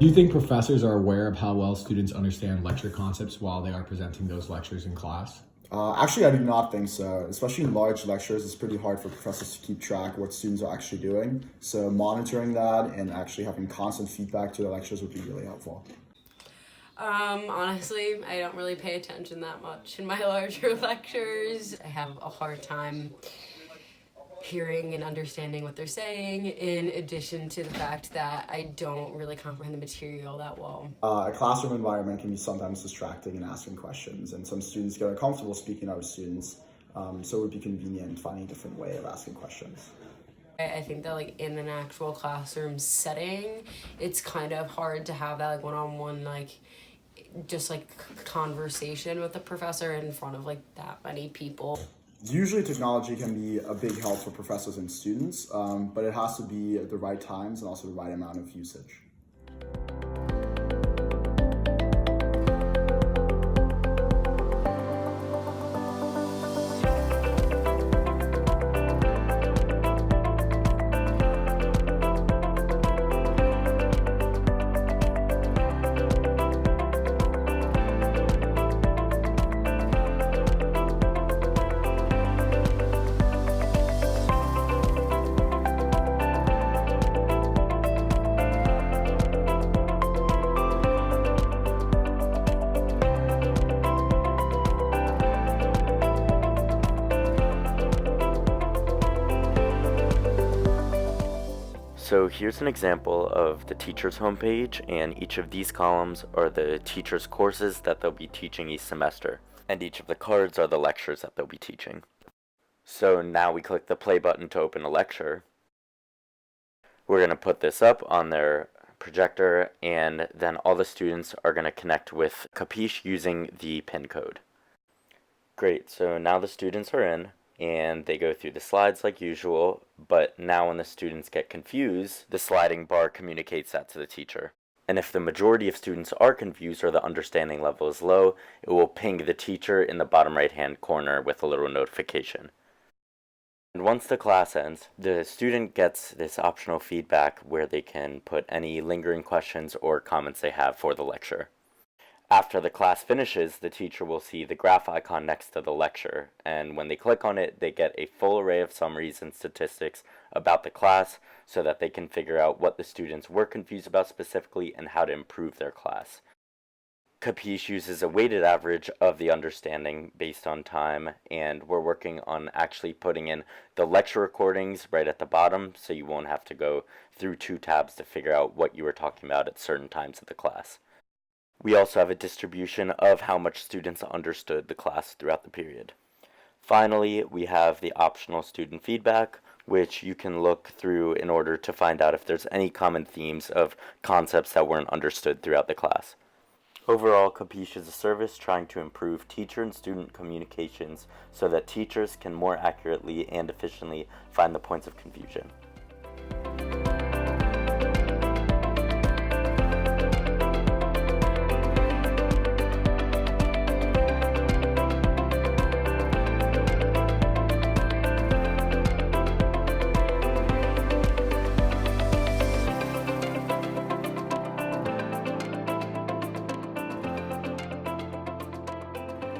Do you think professors are aware of how well students understand lecture concepts while they are presenting those lectures in class? Actually, I do not think so. Especially in large lectures, it's pretty hard for professors to keep track of what students are actually doing. So monitoring that and actually having constant feedback to the lectures would be really helpful. Honestly, I don't really pay attention that much in my larger lectures. I have a hard time hearing and understanding what they're saying, in addition to the fact that I don't really comprehend the material that well. A classroom environment can be sometimes distracting in asking questions, and some students get uncomfortable speaking to other students, so it would be convenient finding a different way of asking questions. I think that like in an actual classroom setting, it's kind of hard to have that like one-on-one just like conversation with the professor in front of like that many people. Usually technology can be a big help for professors and students, but it has to be at the right times and also the right amount of usage. So here's an example of the teacher's homepage, and each of these columns are the teacher's courses that they'll be teaching each semester, and each of the cards are the lectures that they'll be teaching. So now we click the play button to open a lecture. We're going to put this up on their projector, and then all the students are going to connect with Capiche using the PIN code. Great, so now the students are in, and they go through the slides like usual, but now when the students get confused, the sliding bar communicates that to the teacher. And if the majority of students are confused or the understanding level is low, it will ping the teacher in the bottom right hand corner with a little notification. And once the class ends, the student gets this optional feedback where they can put any lingering questions or comments they have for the lecture. After the class finishes, the teacher will see the graph icon next to the lecture, and when they click on it, they get a full array of summaries and statistics about the class so that they can figure out what the students were confused about specifically and how to improve their class. Capiche uses a weighted average of the understanding based on time, and we're working on actually putting in the lecture recordings right at the bottom so you won't have to go through 2 tabs to figure out what you were talking about at certain times of the class. We also have a distribution of how much students understood the class throughout the period. Finally, we have the optional student feedback, which you can look through in order to find out if there's any common themes of concepts that weren't understood throughout the class. Overall, Capiche is a service trying to improve teacher and student communications so that teachers can more accurately and efficiently find the points of confusion.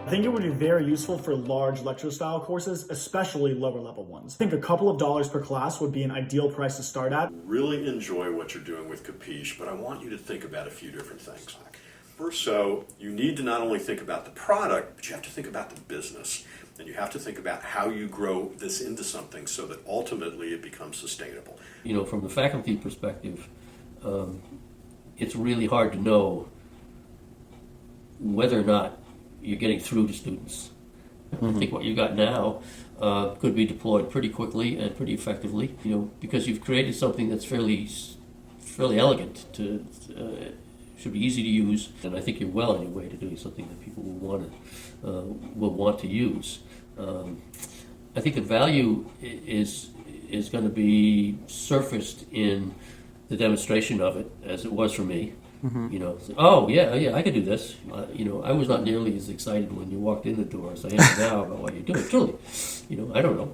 I think it would be very useful for large lecture-style courses, especially lower-level ones. I think a couple of dollars per class would be an ideal price to start at. Really enjoy what you're doing with Capiche, but I want you to think about a few different things. First, so you need to not only think about the product, but you have to think about the business. And you have to think about how you grow this into something so that ultimately it becomes sustainable. You know, from the faculty perspective, it's really hard to know whether or not you're getting through to students. I think what you got now could be deployed pretty quickly and pretty effectively, you know, because you've created something that's fairly elegant, should be easy to use, and I think you're well on your way to doing something that people will want to use. I think the value is going to be surfaced in the demonstration of it, as it was for me. You know, oh yeah, I could do this. You know, I was not nearly as excited when you walked in the door as I am now about what you're doing. Truly, you know, I don't know.